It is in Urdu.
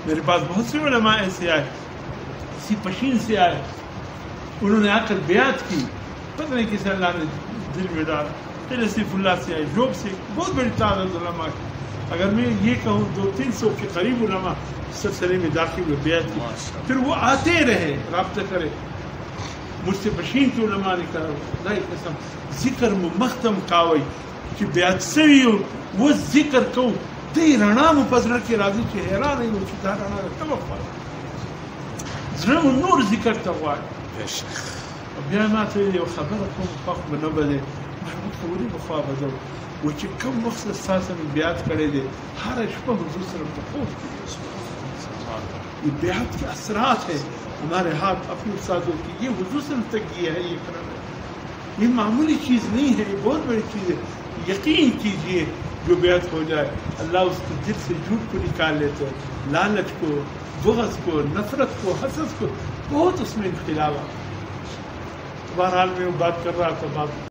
میرے پاس بہت سے علماء ایسے آئے، اسی پشین سے آئے، انہوں نے آ کر بیعت کی، پتہ نہیں کس اللہ نے دل میں ڈالا، پھر صرف اللہ سے آئے، جوب سے بہت بڑی تعداد علماء کی، اگر میں یہ کہوں 200-300 کے قریب علماء سلسلے میں داخل ہوئے، بیعت کی، پھر وہ آتے رہے، رابطہ کرے۔ مجھ سے بشین کے علماء نے کہا خدای قسم ذکر مختم کاوئی کہ بیعت سوی ہو وہ ذکر کو تی رڼا مو پزړه کې راځي چې حیران یم چې دا رڼا د کومه خوا زړه مو نور ذکر ته غواړي. بیا ما ته یو خبره کوم خوښ به نه بلې محمود خبرې پخوا به ځو و چې کوم وخت ستاسو مې بیعت کړی دی هره شپه حضور سره تپوس یہ بیعت کے اثرات ہیں ہمارے ہاتھ اپنے استادوں کی، یہ حضور سے تک یہ ہے، یہ کرنا یہ معمولی چیز نہیں ہے، یہ بہت بڑی چیز ہے. یقین کیجئے جو بیعت ہو جائے اللہ اس کے دل سے جھوٹ کو نکال لیتے ہیں، لالچ کو، بغض کو، نفرت کو، حسد کو، بہت اس میں انقلاب آتا ہے. بہرحال میں وہ بات کر رہا تھا، بات